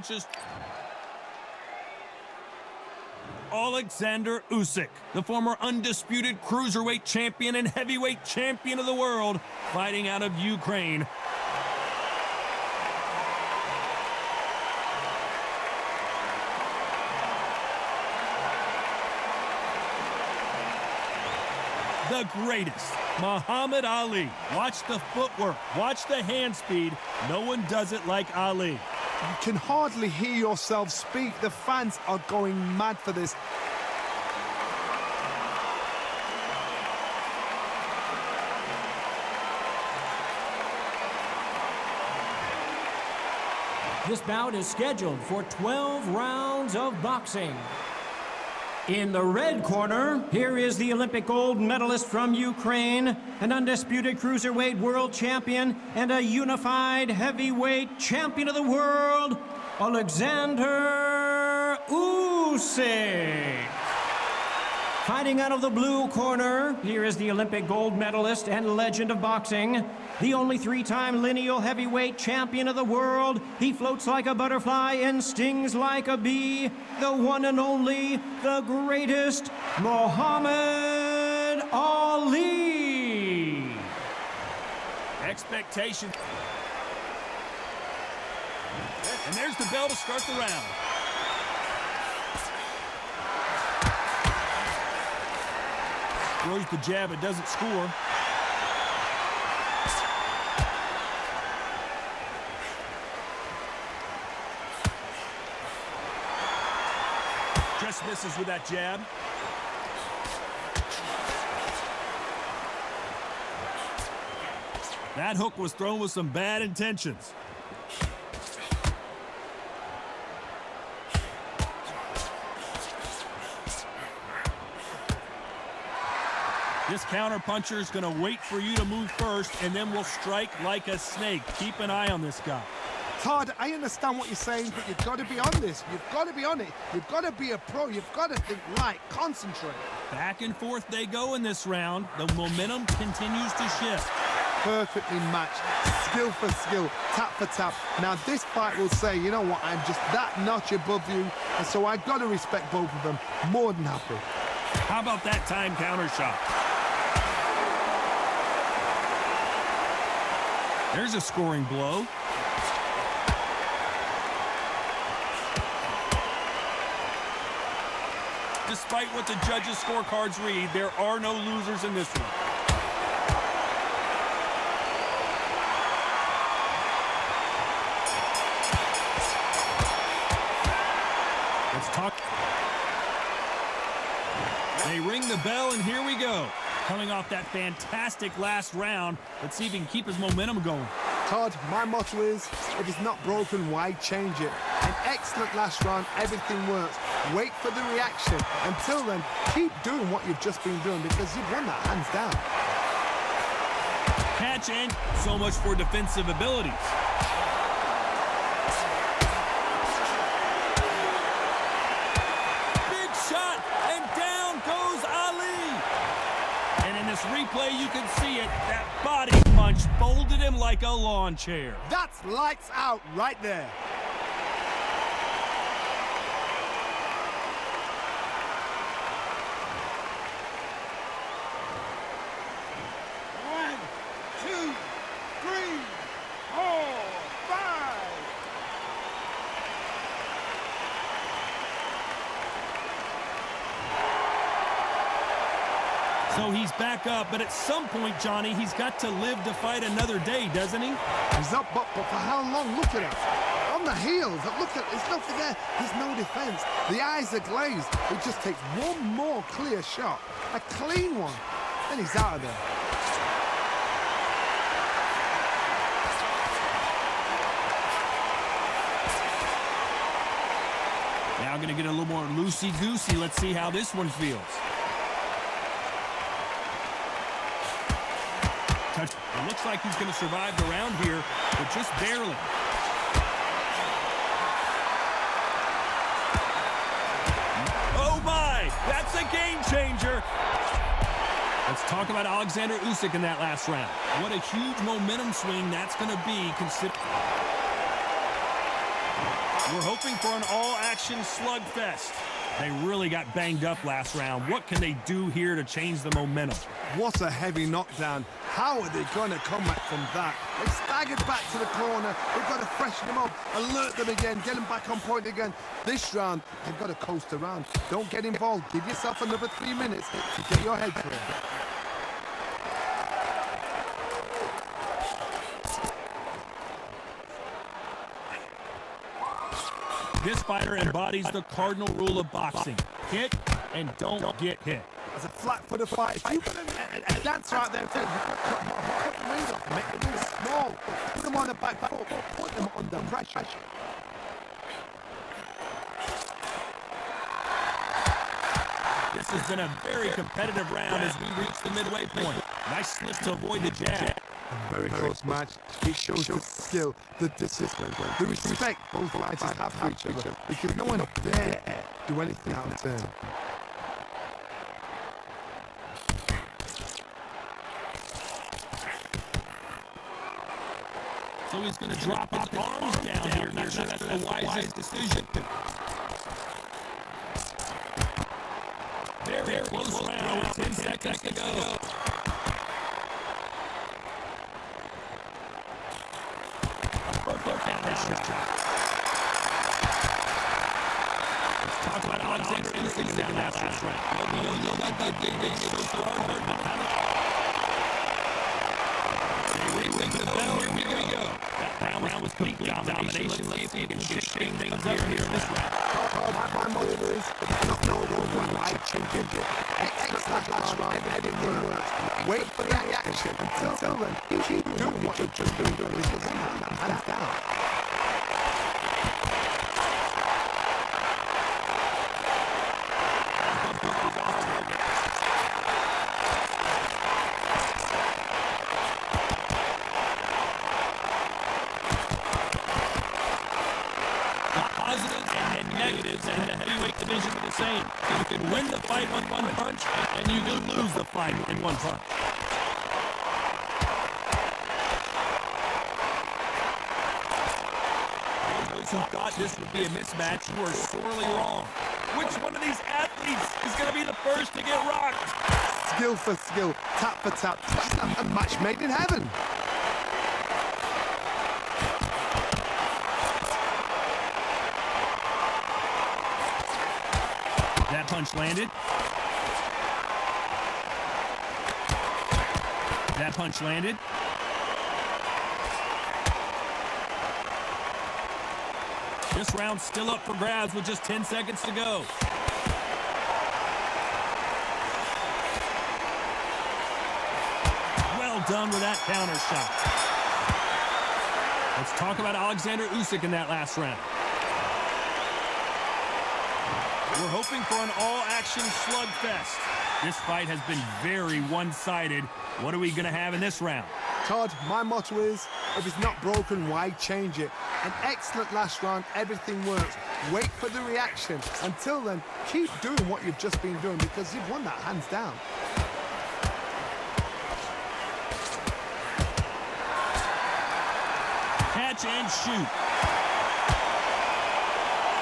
punches. Oleksandr Usyk, the former undisputed cruiserweight champion and heavyweight champion of the world, fighting out of Ukraine. The greatest, Muhammad Ali. Watch the footwork, watch the hand speed. No one does it like Ali. You can hardly hear yourself speak. The fans are going mad for this. This bout is scheduled for 12 rounds of boxing. In the red corner, here is the Olympic gold medalist from Ukraine, an undisputed cruiserweight world champion, and a unified heavyweight champion of the world, Oleksandr Usyk. Fighting out of the blue corner, here is the Olympic gold medalist and legend of boxing, the only three-time lineal heavyweight champion of the world. He floats like a butterfly and stings like a bee. The one and only, the greatest, Muhammad Ali. Expectation. And there's the bell to start the round. Throws the jab, it doesn't score. Just misses with that jab. That hook was thrown with some bad intentions. This counter-puncher is going to wait for you to move first, and then will strike like a snake. Keep an eye on this guy. Todd, I understand what you're saying, but you've got to be on this. You've got to be on it. You've got to be a pro. You've got to think right. Concentrate. Back and forth they go in this round. The momentum continues to shift. Perfectly matched. Skill for skill. Tap for tap. Now, this fight will say, you know what, I'm just that notch above you, and so I've got to respect both of them. More than happy. How about that time counter shot? There's a scoring blow. Despite what the judges' scorecards read, there are no losers in this one. Let's talk. They ring the bell, and here we go. Coming off that fantastic last round, let's see if he can keep his momentum going. Todd, my motto is, if it's not broken, why change it? An excellent last round, everything works. Wait for the reaction. Until then, keep doing what you've just been doing, because you've won that hands down. Catch in, so much for defensive abilities. Big shot, and down goes Ali. And in this replay, you can see it. That body punch folded him like a lawn chair. That's lights out right there. So he's back up, but at some point, Johnny, he's got to live to fight another day, doesn't he? He's up, but for how long? Look at that. On the heels. Look at, there's nothing there. There's no defense. The eyes are glazed. It just takes one more clear shot. A clean one. Then he's out of there. Now going to get a little more loosey-goosey. Let's see how this one feels. It looks like he's going to survive the round here, but just barely. Oh my, that's a game changer. Let's talk about Oleksandr Usyk in that last round. What a huge momentum swing that's going to be considered. We're hoping for an all-action slugfest. They really got banged up last round. What can they do here to change the momentum? What a heavy knockdown. How are they going to come back from that? They staggered back to the corner. They've got to freshen them up, alert them again, get them back on point again. This round, they've got to coast around. Don't get involved. Give yourself another 3 minutes to get your head clear. This fighter embodies the cardinal rule of boxing. Hit and don't get hit. As a flat-footed fight, if you put a dancer out there, put the wings off, make the wings small, put them on the back foot, put them under pressure. This has been a very competitive round as we reach the midway point. Nice slip to avoid the jab. A very close match. It shows the skill, the discipline, the respect both fighters have for each other, because no one up there do anything out of turn. So he's going to drop his arms down here. Not sure that's the wisest decision. Very close round with 10 seconds to go. Let's talk about Oleksandr Usyk down that last round. Here we go. That round was complete domination. Let's see if he can shake things up here in this round. My motive is not know one life changing. Excellent last round, everything works. Wait for the reaction until then. Keep doing what you've just been doing. Hands down. Negatives and the heavyweight division are the same. You can win the fight with one punch, and you can lose the fight in one punch. Those who thought this would be a mismatch were sorely wrong. Which one of these athletes is going to be the first to get rocked? Skill for skill, tap for tap. A match made in heaven. That punch landed. That punch landed. This round's still up for grabs with just 10 seconds to go. Well done with that counter shot. Let's talk about Oleksandr Usyk in that last round. We're hoping for an all-action slugfest. This fight has been very one-sided. What are we going to have in this round? Todd, my motto is, if it's not broken, why change it? An excellent last round, everything works. Wait for the reaction. Until then, keep doing what you've just been doing, because you've won that hands down. Catch and shoot.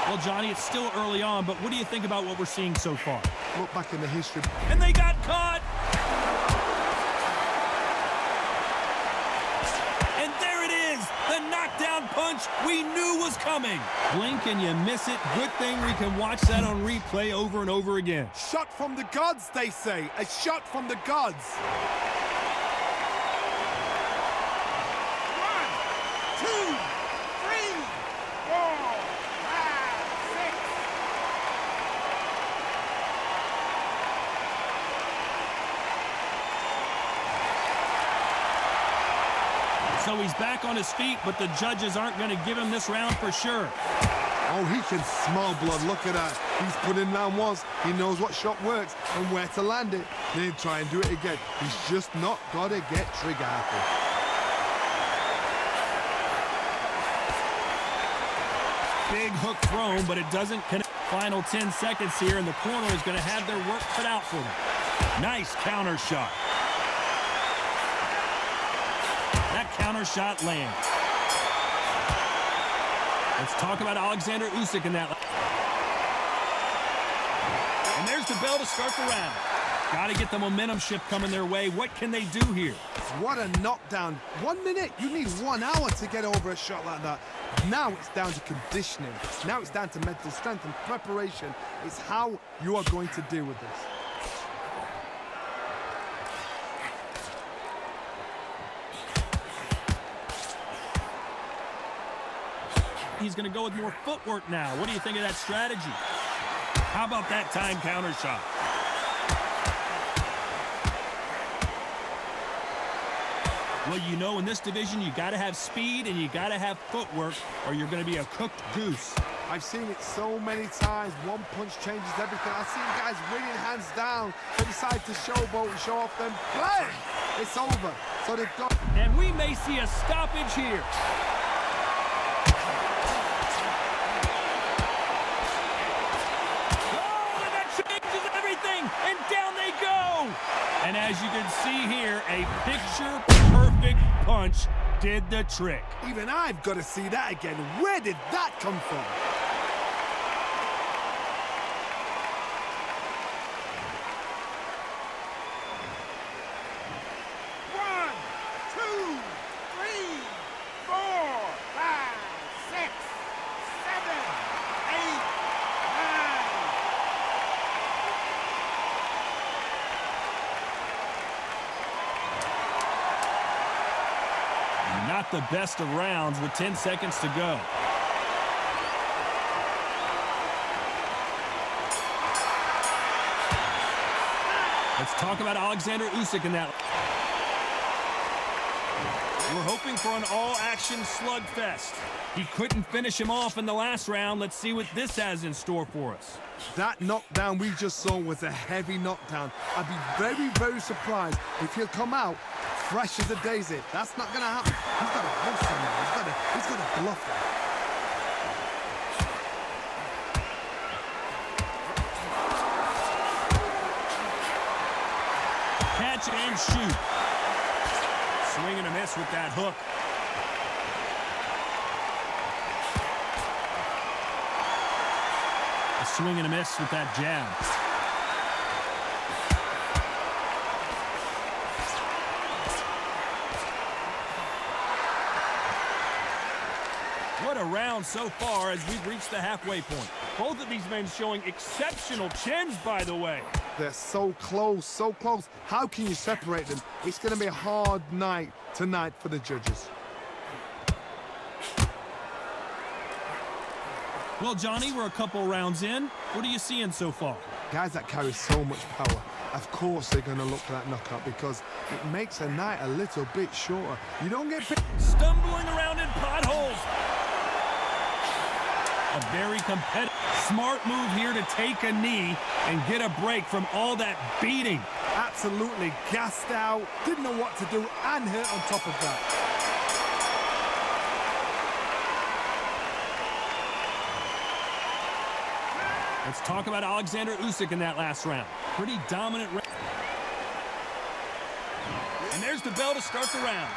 Well, Johnny, it's still early on, but what do you think about what we're seeing so far? Look back in the history. And they got caught! And there it is! The knockdown punch we knew was coming! Blink and you miss it. Good thing we can watch that on replay over and over again. Shot from the gods, they say. A shot from the gods. 1, 2, 3, 4. So he's back on his feet, but the judges aren't going to give him this round for sure. Oh, he can smell blood. Look at that. He's put in round once. He knows what shot works and where to land it. Then try and do it again. He's just not got to get trigger happy. Big hook thrown, but it doesn't connect. Final 10 seconds here, and the corner is going to have their work cut out for them. Nice counter shot. That counter shot lands. Let's talk about Oleksandr Usyk in that. And there's the bell to start the round. Got to get the momentum shift coming their way. What can they do here? What a knockdown. 1 minute, you need 1 hour to get over a shot like that. Now it's down to conditioning. Now it's down to mental strength and preparation. It's how you are going to deal with this. He's going to go with more footwork now. What do you think of that strategy? How about that time counter shot? Well, you know, in this division, you got to have speed and you got to have footwork, or you're going to be a cooked goose. I've seen it so many times. One punch changes everything. I've seen guys winning hands down. They decide to showboat and show off them. Play! It's over. So they've got... And we may see a stoppage here. Oh, and that changes everything. And down they go. And as you can see here, a picture-perfect punch did the trick. Even I've got to see that again. Where did that come from? One, two, three, four, five, six, seven, eight, nine. Not the best of rounds with 10 seconds to go. Let's talk about Oleksandr Usyk in that. We're hoping for an all-action slugfest. He couldn't finish him off in the last round. Let's see what this has in store for us. That knockdown we just saw was a heavy knockdown. I'd be very, very surprised if he'll come out fresh as a daisy. That's not going to happen. He's got to hold something. He's got to bluff it. Catch and shoot. Swing and a miss with that hook. A swing and a miss with that jab. What a round so far as we've reached the halfway point. Both of these men showing exceptional chins, by the way. They're so close, so close. How can you separate them? It's going to be a hard night tonight for the judges. Well, Johnny, we're a couple rounds in. What are you seeing so far? Guys that carry so much power, of course they're going to look for that knockout because it makes a night a little bit shorter. You don't get... Stumbling around in potholes. A very competitive, smart move here to take a knee and get a break from all that beating. Absolutely gassed out, didn't know what to do, and hurt on top of that. Let's talk about Oleksandr Usyk in that last round. Pretty dominant. And there's the bell to start the round.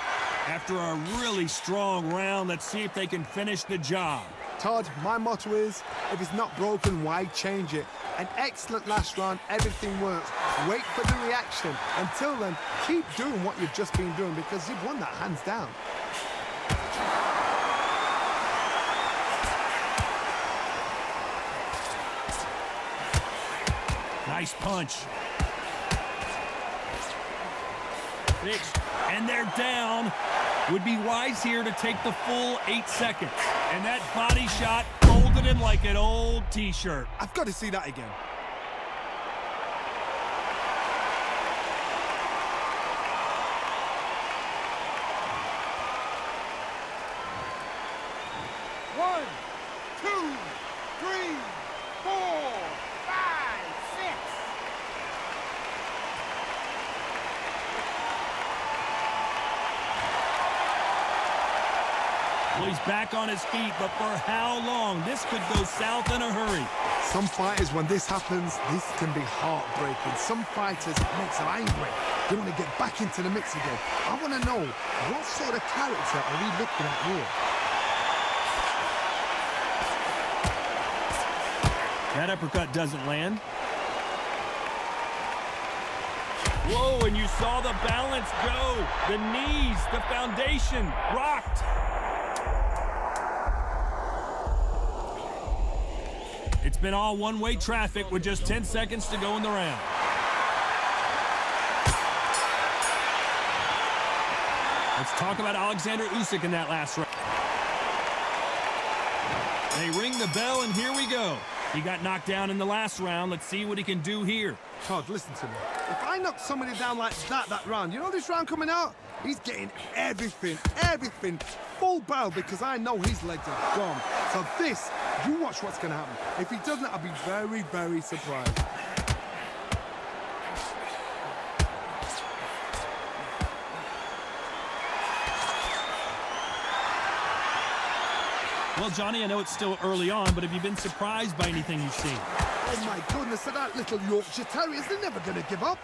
After a really strong round, let's see if they can finish the job. Todd, my motto is, if it's not broken, why change it? An excellent last round, everything works. Wait for the reaction. Until then, keep doing what you've just been doing because you've won that hands down. Nice punch. Fixed. And they're down. Would be wise here to take the full 8 seconds. And that body shot folded him like an old t-shirt. I've got to see that again. One, two, three, four, five, six. Well, he's back on his feet, but for how long? This could go south in a hurry. Some fighters, when this happens, this can be heartbreaking. Some fighters, it makes them angry. They want to get back into the mix again. I want to know, what sort of character are we looking at here? That uppercut doesn't land. Whoa, and you saw the balance go. The knees, the foundation, rocked. It's been all one-way traffic with just 10 seconds to go in the round. Let's talk about Oleksandr Usyk in that last round. They ring the bell, and here we go. He got knocked down in the last round. Let's see what he can do here. Todd, listen to me. If I knock somebody down like that round, you know this round coming out? He's getting everything, full barrel, because I know his legs are gone. So this, you watch what's going to happen. If he doesn't, I'll be very, very surprised. Well, Johnny, I know it's still early on, but have you been surprised by anything you've seen? Oh, my goodness, that little Yorkshire Terriers, they're never going to give up.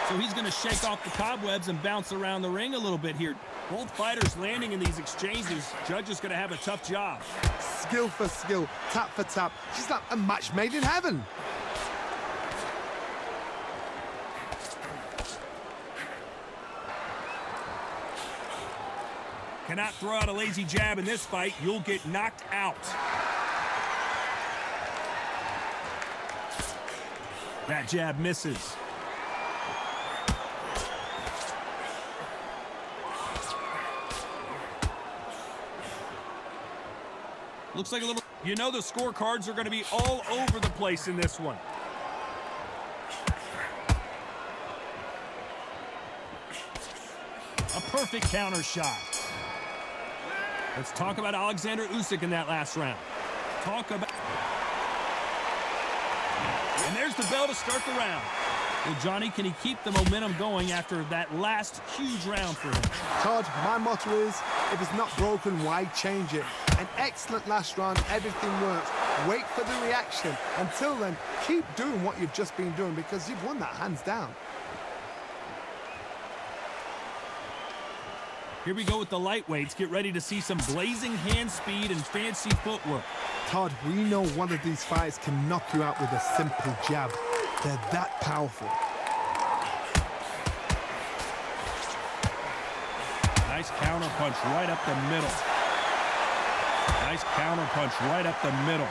So he's going to shake off the cobwebs and bounce around the ring a little bit here. Both fighters landing in these exchanges. Judge is going to have a tough job. Skill for skill, tap for tap. She's like a match made in heaven. Cannot throw out a lazy jab in this fight. You'll get knocked out. That jab misses. Looks like a little... You know the scorecards are going to be all over the place in this one. A perfect counter shot. Let's talk about Oleksandr Usyk in that last round. And there's the bell to start the round. Well, Johnny, can he keep the momentum going after that last huge round for him? Todd, my motto is, if it's not broken, why change it? An excellent last round, everything works. Wait for the reaction. Until then, keep doing what you've just been doing, because you've won that hands down. Here we go with the lightweights. Get ready to see some blazing hand speed and fancy footwork. Todd, we know one of these fighters can knock you out with a simple jab. They're that powerful. Nice counter punch right up the middle. Nice counter punch right up the middle.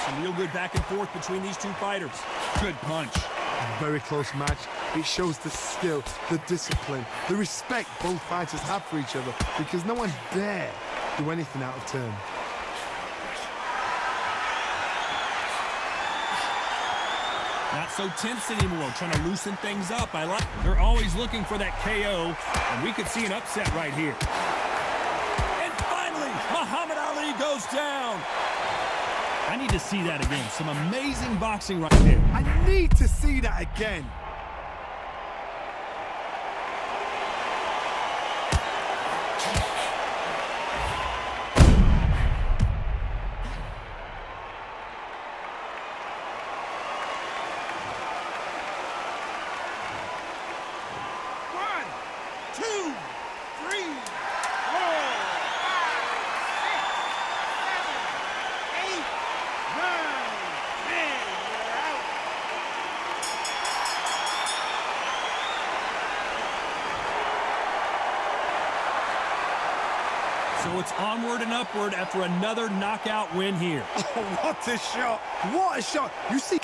Some real good back and forth between these two fighters. Good punch. A very close match. It shows the skill, the discipline, the respect both fighters have for each other, because no one dare do anything out of turn. Not so tense anymore, trying to loosen things up. I like. They're always looking for that KO, and we could see an upset right here. And finally, Muhammad Ali goes down. I need to see that again. Some amazing boxing right there. I need to see that again. So it's onward and upward after another knockout win here. Oh, what a shot! What a shot! You see...